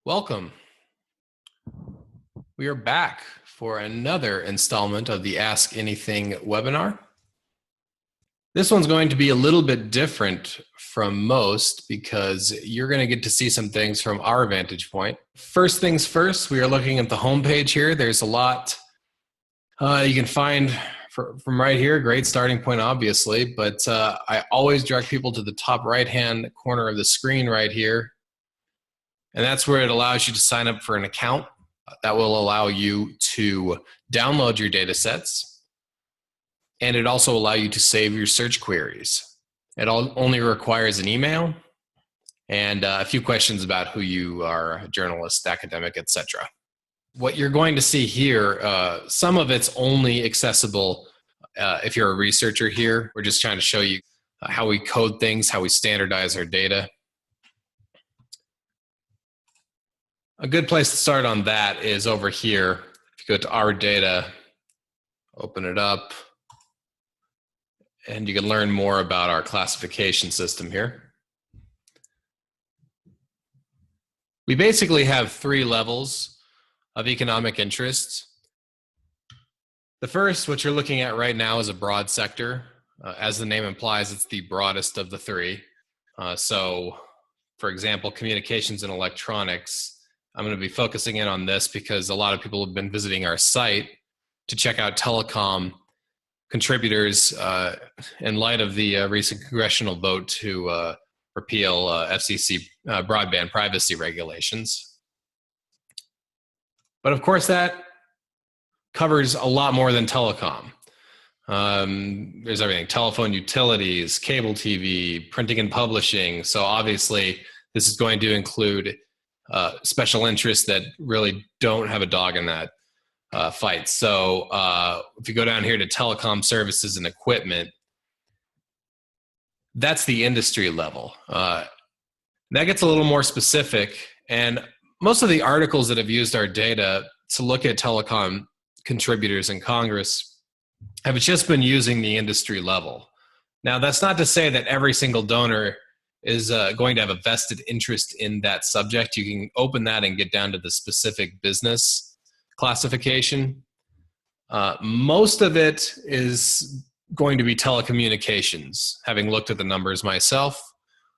Welcome. We are back for another installment of the Ask Anything webinar. This one's going to be a little bit different from most because you're going to get to see some things from our vantage point. First things first, we are looking at the homepage here. There's a lot you can find from right here. Great starting point, obviously, but I always direct people to the top right-hand corner of the screen right here. And that's where it allows you to sign up for an account. That will allow you to download your data sets. And it also allows you to save your search queries. It only requires an email and a few questions about who you are, a journalist, academic, etc. What you're going to see here, some of it's only accessible if you're a researcher here. We're just trying to show you how we code things, how we standardize our data. A good place to start on that is over here. If you go to our data, open it up, and you can learn more about our classification system here. We basically have three levels of economic interest. The first, what you're looking at right now, is a broad sector. As the name implies, it's the broadest of the three. So, for example, communications and electronics. I'm going to be focusing in on this because a lot of people have been visiting our site to check out telecom contributors in light of the recent congressional vote to repeal FCC broadband privacy regulations. But of course, that covers a lot more than telecom. There's everything: telephone utilities, cable TV, printing and publishing. So obviously, this is going to include special interests that really don't have a dog in that fight. So if you go down here to telecom services and equipment, that's the industry level. That gets a little more specific, and most of the articles that have used our data to look at telecom contributors in Congress have just been using the industry level. Now, that's not to say that every single donor is going to have a vested interest in that subject. You can open that and get down to the specific business classification. Most of it is going to be telecommunications, having looked at the numbers myself.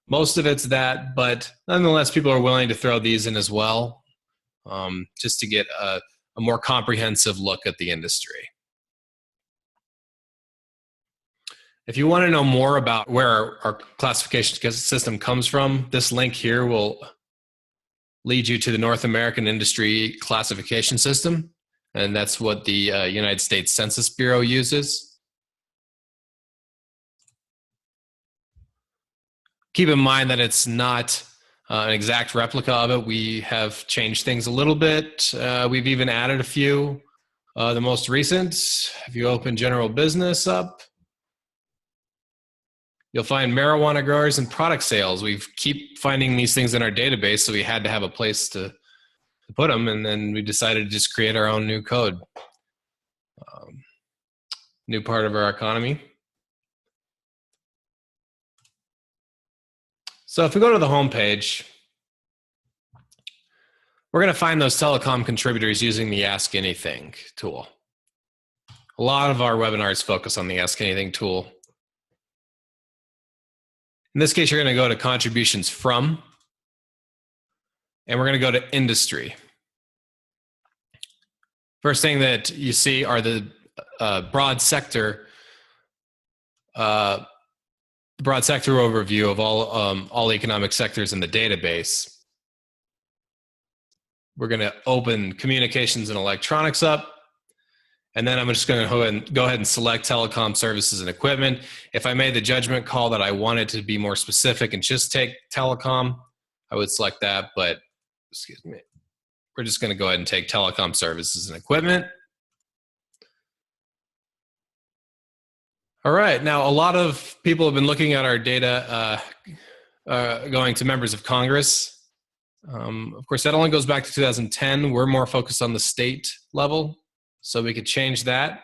Most of it's that, but nonetheless, people are willing to throw these in as well, just to get a more comprehensive look at the industry. If you want to know more about where our classification system comes from, this link here will lead you to the North American Industry Classification System, and that's what the United States Census Bureau uses. Keep in mind that it's not an exact replica of it. We have changed things a little bit. We've even added a few. The most recent, if you open general business up, you'll find marijuana growers and product sales. We keep finding these things in our database, so we had to have a place to put them, and then we decided to just create our own new code. New part of our economy. So if we go to the home page, we're going to find those telecom contributors using the Ask Anything tool. A lot of our webinars focus on the Ask Anything tool. In this case, you're going to go to contributions from, and we're going to go to industry. First thing that you see are the broad sector overview of all economic sectors in the database. We're going to open communications and electronics up. And then I'm just going to go ahead and select telecom services and equipment. If I made the judgment call that I wanted to be more specific and just take telecom, I would select that, but excuse me, we're just going to go ahead and take telecom services and equipment. All right, now a lot of people have been looking at our data going to members of Congress. Of course, that only goes back to 2010. We're more focused on the state level. So we could change that,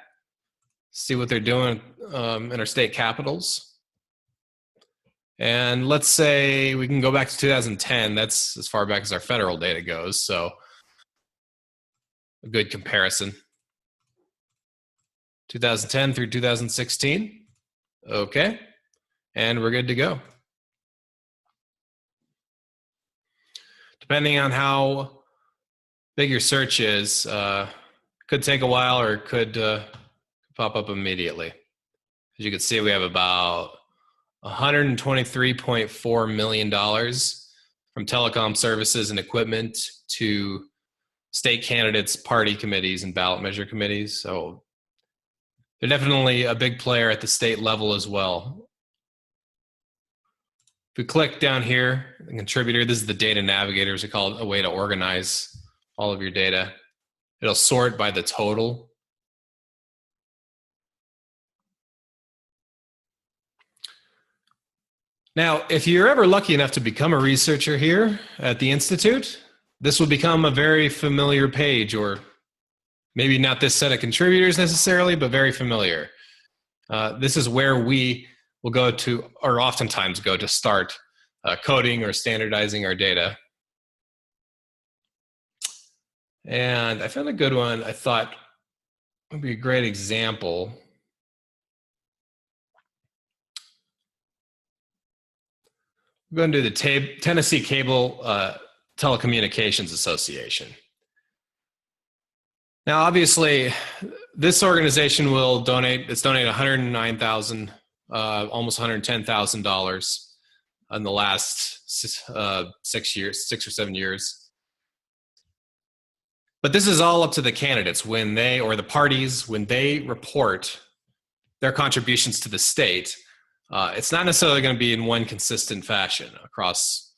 see what they're doing in our state capitals. And let's say we can go back to 2010. That's as far back as our federal data goes. So a good comparison. 2010 through 2016. Okay. And we're good to go. Depending on how big your search is, could take a while or it could pop up immediately. As you can see, we have about $123.4 million from telecom services and equipment to state candidates, party committees, and ballot measure committees. So they're definitely a big player at the state level as well. If we click down here, the contributor, this is the data navigator, we call it a way to organize all of your data. It'll sort by the total. Now, if you're ever lucky enough to become a researcher here at the Institute, this will become a very familiar page, or maybe not this set of contributors necessarily, but very familiar. This is where we will go to, or oftentimes go to start coding or standardizing our data. And I found a good one I thought would be a great example. We're going to do the Tennessee Cable Telecommunications Association. Now, obviously, this organization will donate, it's donated $109,000, almost $110,000 in the last 6 or 7 years. But this is all up to the candidates when they, or the parties, when they report their contributions to the state. It's not necessarily going to be in one consistent fashion across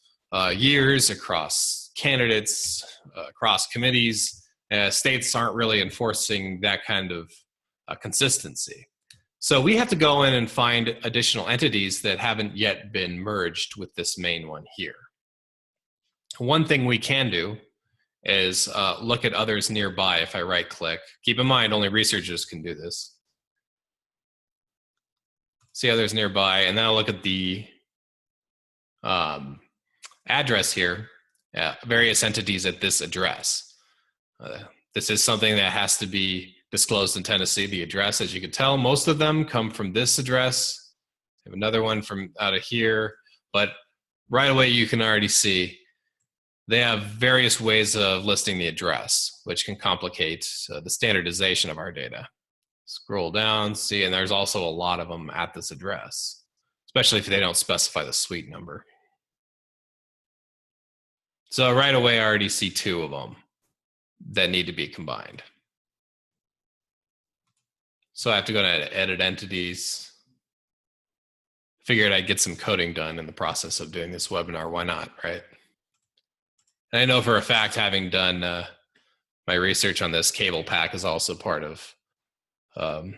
years, across candidates, across committees. States aren't really enforcing that kind of consistency. So we have to go in and find additional entities that haven't yet been merged with this main one here. One thing we can do is look at others nearby if I right click. Keep in mind, only researchers can do this. See others nearby, and then I'll look at the address here, various entities at this address. This is something that has to be disclosed in Tennessee, the address. As you can tell, most of them come from this address. I have another one from out of here, but right away you can already see they have various ways of listing the address, which can complicate the standardization of our data. Scroll down, see, and there's also a lot of them at this address, especially if they don't specify the suite number. So right away, I already see 2 of them that need to be combined. So I have to go to edit entities. Figured I'd get some coding done in the process of doing this webinar. Why not, right? And I know for a fact, having done my research on this, Cable PAC is also part of,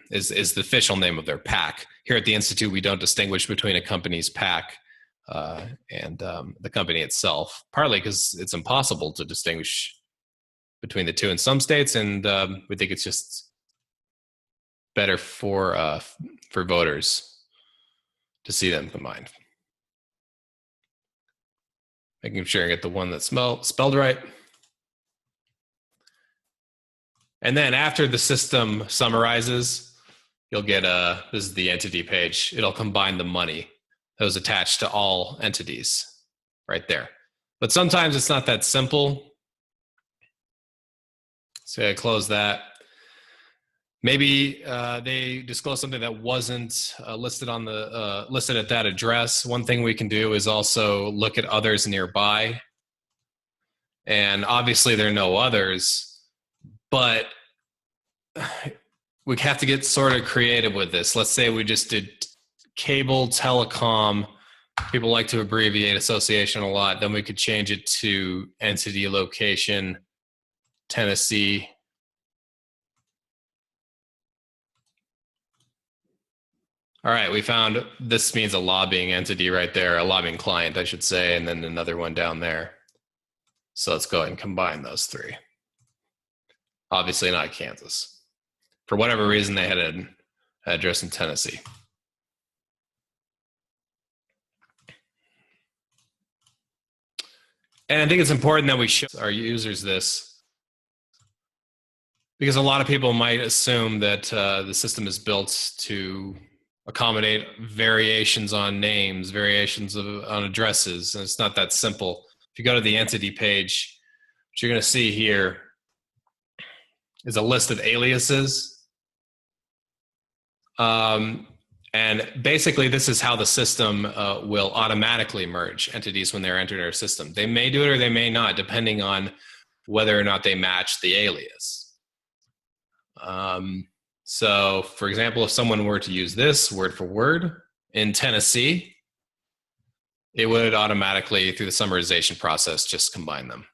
is the official name of their PAC. Here at the Institute, we don't distinguish between a company's PAC and the company itself, partly because it's impossible to distinguish between the two in some states, and we think it's just better for voters to see them combined. Making sure I get the one that's spelled right. And then after the system summarizes, you'll get this is the entity page. It'll combine the money that was attached to all entities right there. But sometimes it's not that simple. So I close that. Maybe they disclose something that wasn't listed on the listed at that address. One thing we can do is also look at others nearby. And obviously there are no others, but we have to get sort of creative with this. Let's say we just did cable telecom. People like to abbreviate association a lot. Then we could change it to entity location, Tennessee. All right, we found this means a lobbying entity right there, a lobbying client, I should say, and then another one down there. So let's go ahead and combine those 3. Obviously not Kansas. For whatever reason, they had an address in Tennessee. And I think it's important that we show our users this, because a lot of people might assume that the system is built to accommodate variations on names, variations on addresses, and it's not that simple. If you go to the entity page, what you're going to see here is a list of aliases. And basically, this is how the system will automatically merge entities when they're entered in our system. They may do it or they may not, depending on whether or not they match the alias. So, for example, if someone were to use this word for word in Tennessee, it would automatically, through the summarization process, just combine them.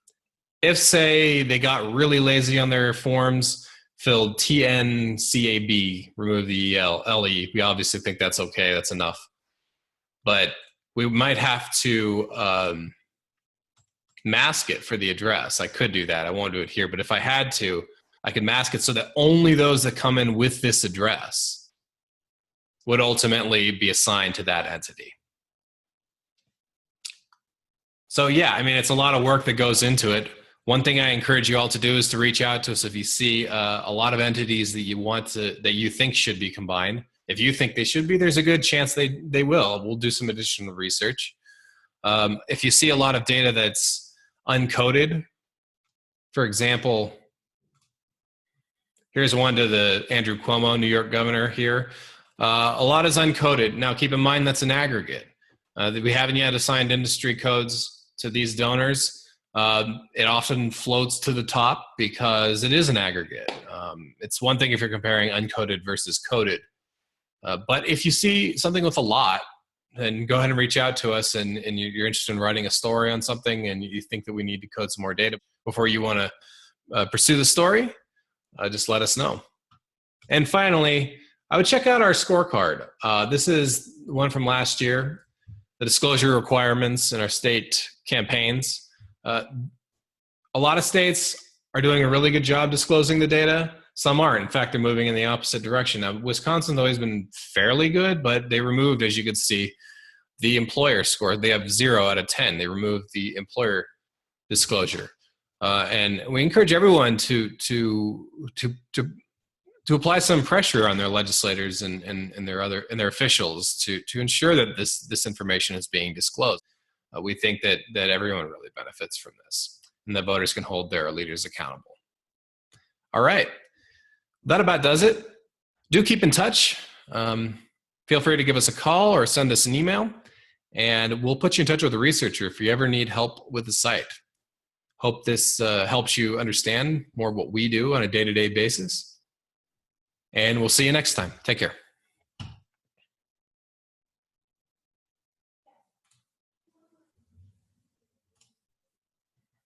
If, say, they got really lazy on their forms, filled TNCAB, remove the LE, we obviously think that's okay, that's enough. But we might have to mask it for the address. I could do that. I won't do it here, but if I had to, I could mask it so that only those that come in with this address would ultimately be assigned to that entity. So yeah, I mean, it's a lot of work that goes into it. One thing I encourage you all to do is to reach out to us if you see a lot of entities that you want to, that you think should be combined. If you think they should be, there's a good chance they will. We'll do some additional research. If you see a lot of data that's uncoded, for example, here's one to the Andrew Cuomo, New York governor here. A lot is uncoded. Now, keep in mind that's an aggregate. We haven't yet assigned industry codes to these donors. It often floats to the top because it is an aggregate. It's one thing if you're comparing uncoded versus coded. But if you see something with a lot, then go ahead and reach out to us, and you're interested in writing a story on something and you think that we need to code some more data before you want to pursue the story, just let us know. And finally, I would check out our scorecard. This is one from last year, the disclosure requirements in our state campaigns. A lot of states are doing a really good job disclosing the data. Some aren't. In fact, they're moving in the opposite direction. Now, Wisconsin's always been fairly good, but they removed, as you could see, the employer score. They have 0 out of 10. They removed the employer disclosure. And we encourage everyone to apply some pressure on their legislators and their officials to ensure that this information is being disclosed. We think that everyone really benefits from this, and that voters can hold their leaders accountable. All right, that about does it. Do keep in touch. Feel free to give us a call or send us an email, and we'll put you in touch with a researcher if you ever need help with the site. Hope this helps you understand more what we do on a day-to-day basis. And we'll see you next time. Take care.